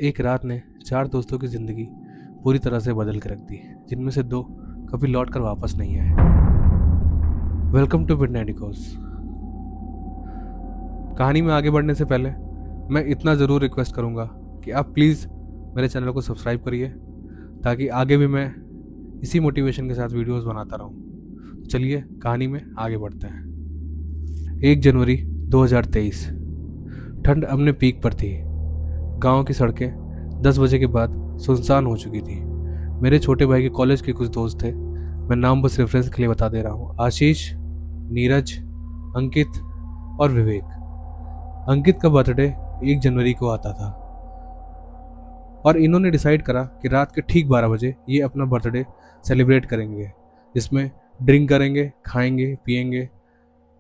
एक रात ने 4 दोस्तों की जिंदगी पूरी तरह से बदल के रख दी, जिनमें से 2 कभी लौट कर वापस नहीं आए। Welcome to midnight echoes. कहानी में आगे बढ़ने से पहले मैं इतना ज़रूर रिक्वेस्ट करूंगा कि आप प्लीज़ मेरे चैनल को सब्सक्राइब करिए, ताकि आगे भी मैं इसी मोटिवेशन के साथ वीडियोस बनाता रहूं। चलिए कहानी में आगे बढ़ते हैं। 1 जनवरी 2023। ठंड अपने पीक पर थी। गांव की सड़कें 10 बजे के बाद सुनसान हो चुकी थी। मेरे छोटे भाई के कॉलेज के कुछ दोस्त थे। मैं नाम बस रेफरेंस के लिए बता दे रहा हूँ। आशीष, नीरज, अंकित और विवेक। अंकित का बर्थडे 1 जनवरी को आता था और इन्होंने डिसाइड करा कि रात के ठीक 12 बजे ये अपना बर्थडे सेलिब्रेट करेंगे, जिसमें ड्रिंक करेंगे, खाएंगे, पिएंगे,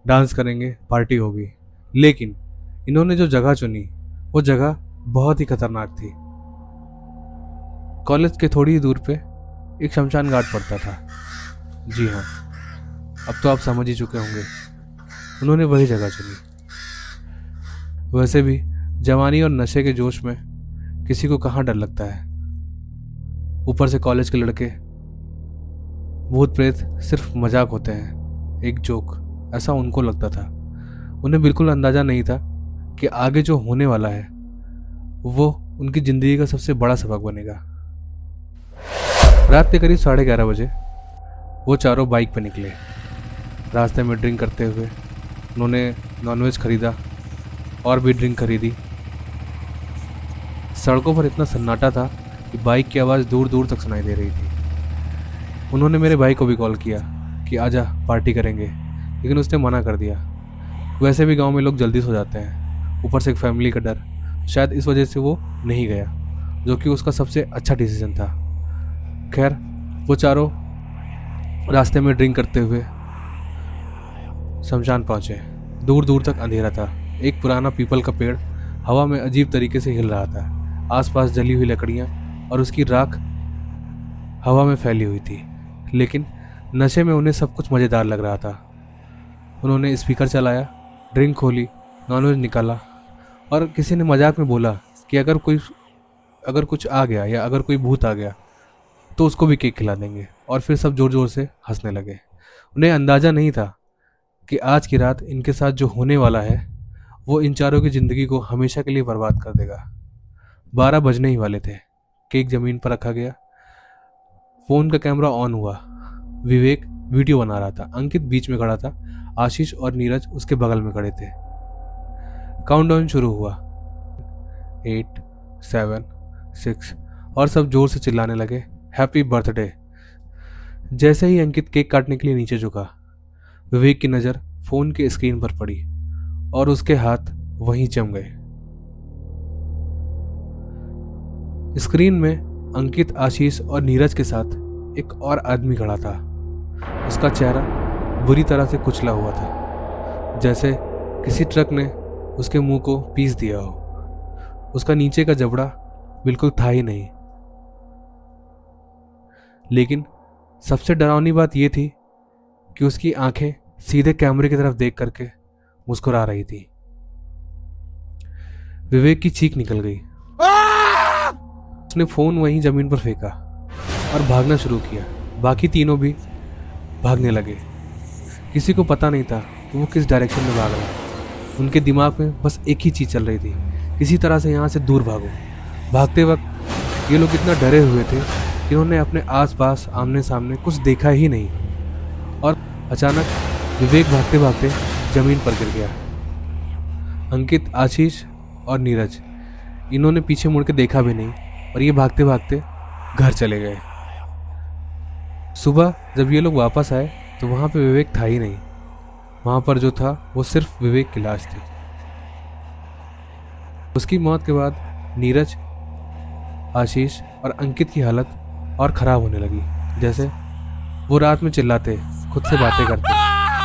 डांस करेंगे, पार्टी होगी। लेकिन इन्होंने जो जगह चुनी वो जगह बहुत ही खतरनाक थी। कॉलेज के थोड़ी ही दूर पे एक शमशान घाट पड़ता था। जी हाँ, अब तो आप समझ ही चुके होंगे, उन्होंने वही जगह चुनी। वैसे भी जवानी और नशे के जोश में किसी को कहाँ डर लगता है। ऊपर से कॉलेज के लड़के, भूत प्रेत सिर्फ मजाक होते हैं, एक जोक, ऐसा उनको लगता था। उन्हें बिल्कुल अंदाजा नहीं था कि आगे जो होने वाला है वो उनकी जिंदगी का सबसे बड़ा सबक बनेगा। रात के करीब 11:30 बजे वो चारों बाइक पर निकले। रास्ते में ड्रिंक करते हुए उन्होंने नॉनवेज खरीदा और भी ड्रिंक खरीदी। सड़कों पर इतना सन्नाटा था कि बाइक की आवाज़ दूर दूर तक सुनाई दे रही थी। उन्होंने मेरे भाई को भी कॉल किया कि आजा पार्टी करेंगे, लेकिन उसने मना कर दिया। वैसे भी गांव में लोग जल्दी सो जाते हैं, ऊपर से एक फैमिली का डर, शायद इस वजह से वो नहीं गया, जो कि उसका सबसे अच्छा डिसीजन था। खैर, वो चारों रास्ते में ड्रिंक करते हुए शमशान पहुंचे। दूर दूर तक अंधेरा था। एक पुराना पीपल का पेड़ हवा में अजीब तरीके से हिल रहा था। आसपास जली हुई लकड़ियां और उसकी राख हवा में फैली हुई थी, लेकिन नशे में उन्हें सब कुछ मज़ेदार लग रहा था। उन्होंने स्पीकर चलाया, ड्रिंक खोली, नॉनवेज निकाला और किसी ने मजाक में बोला कि अगर कुछ आ गया या अगर कोई भूत आ गया तो उसको भी केक खिला देंगे। और फिर सब जोर जोर से हंसने लगे। उन्हें अंदाज़ा नहीं था कि आज की रात इनके साथ जो होने वाला है वो इन चारों की ज़िंदगी को हमेशा के लिए बर्बाद कर देगा। 12 बजने ही वाले थे। केक ज़मीन पर रखा गया। फ़ोन का कैमरा ऑन हुआ। विवेक वीडियो बना रहा था। अंकित बीच में खड़ा था। आशीष और नीरज उसके बगल में खड़े थे। काउंटडाउन शुरू हुआ। 8, 7, 6 और सब जोर से चिल्लाने लगे, हैप्पी बर्थडे। जैसे ही अंकित केक काटने के लिए नीचे झुका, विवेक की नज़र फोन के स्क्रीन पर पड़ी और उसके हाथ वहीं जम गए। स्क्रीन में अंकित, आशीष और नीरज के साथ एक और आदमी खड़ा था। उसका चेहरा बुरी तरह से कुचला हुआ था, जैसे किसी ट्रक ने उसके मुंह को पीस दिया हो। उसका नीचे का जबड़ा बिल्कुल था ही नहीं। लेकिन सबसे डरावनी बात यह थी कि उसकी आंखें सीधे कैमरे की तरफ देख करके मुस्कुरा रही थी। विवेक की चीख निकल गई। उसने फोन वहीं जमीन पर फेंका और भागना शुरू किया। बाकी तीनों भी भागने लगे। किसी को पता नहीं था कि वो किस डायरेक्शन में भाग रहा है। उनके दिमाग में बस एक ही चीज़ चल रही थी, किसी तरह से यहाँ से दूर भागो। भागते वक्त ये लोग इतना डरे हुए थे कि उन्होंने अपने आसपास आमने सामने कुछ देखा ही नहीं। और अचानक विवेक भागते भागते ज़मीन पर गिर गया। अंकित, आशीष और नीरज, इन्होंने पीछे मुड़ के देखा भी नहीं और ये भागते भागते घर चले गए। सुबह जब ये लोग वापस आए तो वहाँ पे विवेक था ही नहीं। वहाँ पर जो था वो सिर्फ विवेक की लाश थी। उसकी मौत के बाद नीरज, आशीष और अंकित की हालत और ख़राब होने लगी। जैसे वो रात में चिल्लाते, खुद से बातें करते,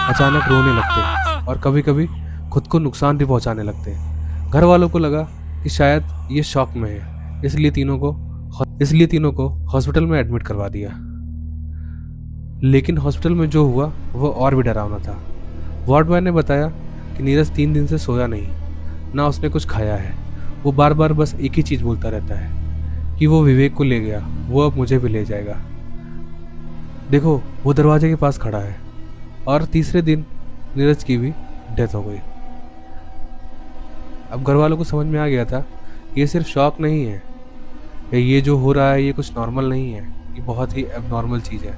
अचानक रोने लगते और कभी कभी खुद को नुकसान भी पहुंचाने लगते। घर वालों को लगा कि शायद ये शॉक में है, इसलिए तीनों को हॉस्पिटल में एडमिट करवा दिया। लेकिन हॉस्पिटल में जो हुआ वो और भी डरावना था। वार्ड बॉय ने बताया कि नीरज 3 दिन से सोया नहीं, ना उसने कुछ खाया है वो बार बार बस एक ही चीज़ बोलता रहता है कि वो विवेक को ले गया, वो अब मुझे भी ले जाएगा। देखो वो दरवाजे के पास खड़ा है। और तीसरे दिन नीरज की भी डेथ हो गई। अब घर वालों को समझ में आ गया था ये सिर्फ शॉक नहीं है, या ये जो हो रहा है ये कुछ नॉर्मल नहीं है, ये बहुत ही एबनॉर्मल चीज़ है।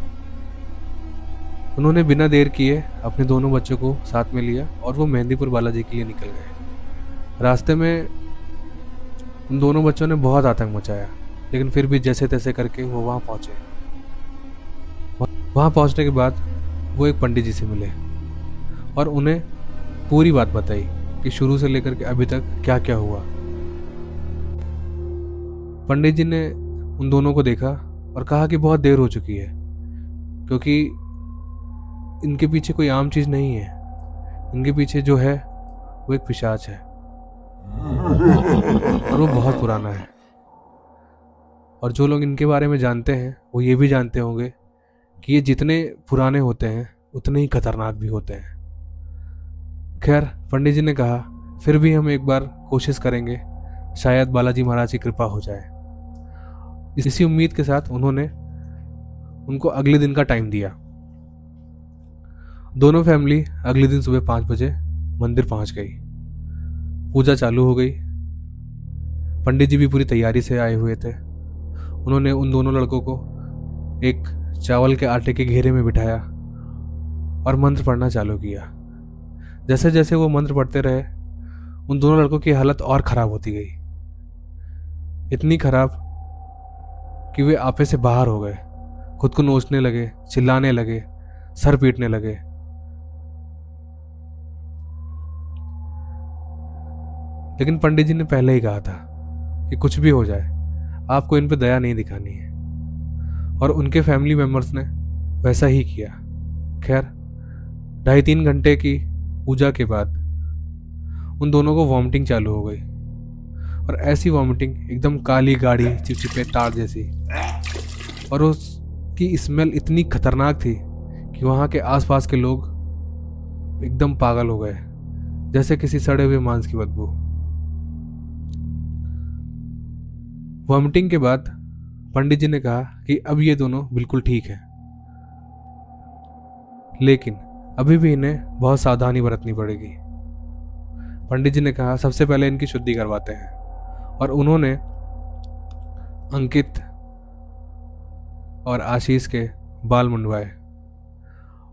उन्होंने बिना देर किए अपने दोनों बच्चों को साथ में लिया और वो मेहंदीपुर बालाजी के लिए निकल गए। रास्ते में उन दोनों बच्चों ने बहुत आतंक मचाया, लेकिन फिर भी जैसे तैसे करके वो वहाँ पहुँचे। वहाँ पहुँचने के बाद वो एक पंडित जी से मिले और उन्हें पूरी बात बताई कि शुरू से लेकर के अभी तक क्या क्या हुआ। पंडित जी ने उन दोनों को देखा और कहा कि बहुत देर हो चुकी है, क्योंकि इनके पीछे कोई आम चीज़ नहीं है, इनके पीछे जो है वो एक पिशाच है और वो बहुत पुराना है। और जो लोग इनके बारे में जानते हैं वो ये भी जानते होंगे कि ये जितने पुराने होते हैं उतने ही खतरनाक भी होते हैं। खैर पंडित जी ने कहा फिर भी हम एक बार कोशिश करेंगे, शायद बालाजी महाराज की कृपा हो जाए। इसी उम्मीद के साथ उन्होंने उनको अगले दिन का टाइम दिया। दोनों फैमिली अगले दिन सुबह 5 बजे मंदिर पहुंच गई। पूजा चालू हो गई। पंडित जी भी पूरी तैयारी से आए हुए थे। उन्होंने उन दोनों लड़कों को एक चावल के आटे के घेरे में बिठाया और मंत्र पढ़ना चालू किया। जैसे जैसे वो मंत्र पढ़ते रहे उन दोनों लड़कों की हालत और ख़राब होती गई, इतनी ख़राब कि वे आपे से बाहर हो गए, खुद को नोचने लगे, चिल्लाने लगे, सर पीटने लगे। लेकिन पंडित जी ने पहले ही कहा था कि कुछ भी हो जाए आपको इन पे दया नहीं दिखानी है, और उनके फैमिली मेंबर्स ने वैसा ही किया। खैर 2.5-3 घंटे की पूजा के बाद उन दोनों को वॉमिटिंग चालू हो गई, और ऐसी वॉमिटिंग एकदम काली गाढ़ी चिपचिपे तार जैसी, और उसकी स्मेल इतनी खतरनाक थी कि वहाँ के आसपास के लोग एकदम पागल हो गए, जैसे किसी सड़े हुए मांस की बदबू। वॉमिटिंग के बाद पंडित जी ने कहा कि अब ये दोनों बिल्कुल ठीक है, लेकिन अभी भी इन्हें बहुत सावधानी बरतनी पड़ेगी। पंडित जी ने कहा सबसे पहले इनकी शुद्धि करवाते हैं, और उन्होंने अंकित और आशीष के बाल मुंडवाए।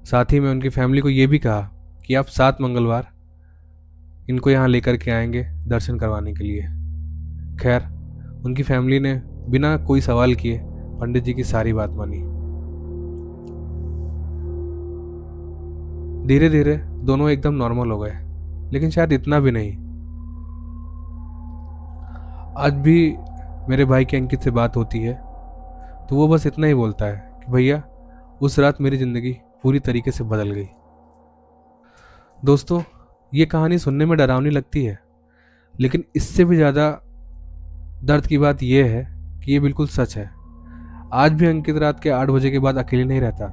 साथ ही में उनकी फैमिली को ये भी कहा कि आप 7 मंगलवार इनको यहाँ लेकर के आएंगे दर्शन करवाने के लिए। खैर उनकी फैमिली ने बिना कोई सवाल किए पंडित जी की सारी बात मानी। धीरे धीरे दोनों एकदम नॉर्मल हो गए, लेकिन शायद इतना भी नहीं। आज भी मेरे भाई के अंकित से बात होती है तो वो बस इतना ही बोलता है कि भैया उस रात मेरी ज़िंदगी पूरी तरीके से बदल गई। दोस्तों ये कहानी सुनने में डरावनी लगती है, लेकिन इससे भी ज़्यादा दर्द की बात यह है कि ये बिल्कुल सच है। आज भी अंकित रात के 8 बजे के बाद अकेले नहीं रहता।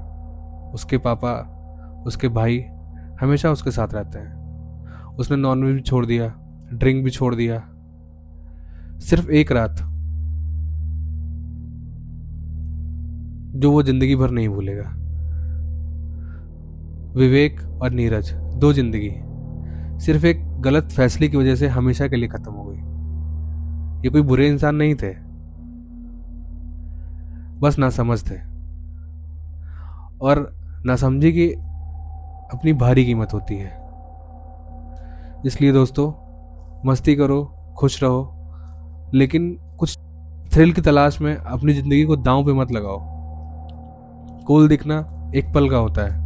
उसके पापा, उसके भाई हमेशा उसके साथ रहते हैं। उसने नॉनवेज भी छोड़ दिया, ड्रिंक भी छोड़ दिया। सिर्फ एक रात जो वो जिंदगी भर नहीं भूलेगा। विवेक और नीरज 2 जिंदगी सिर्फ एक गलत फैसले की वजह से हमेशा के लिए खत्म हो गई। ये कोई बुरे इंसान नहीं थे, बस नासमझ थे, और नासमझी की अपनी भारी कीमत होती है। इसलिए दोस्तों मस्ती करो, खुश रहो, लेकिन कुछ थ्रिल की तलाश में अपनी ज़िंदगी को दांव पे मत लगाओ। कूल दिखना एक पल का होता है,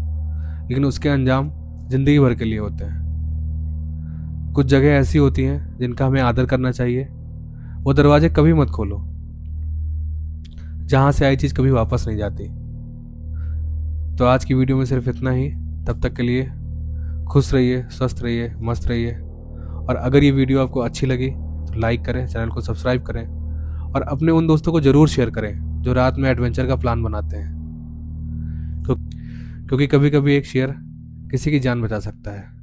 लेकिन उसके अंजाम जिंदगी भर के लिए होते हैं। कुछ जगह ऐसी होती हैं जिनका हमें आदर करना चाहिए। वो दरवाजे कभी मत खोलो जहां से आई चीज़ कभी वापस नहीं जाती। तो आज की वीडियो में सिर्फ इतना ही। तब तक के लिए खुश रहिए, स्वस्थ रहिए, मस्त रहिए। और अगर ये वीडियो आपको अच्छी लगी तो लाइक करें, चैनल को सब्सक्राइब करें, और अपने उन दोस्तों को ज़रूर शेयर करें जो रात में एडवेंचर का प्लान बनाते हैं, क्योंकि कभी कभी एक शेयर किसी की जान बचा सकता है।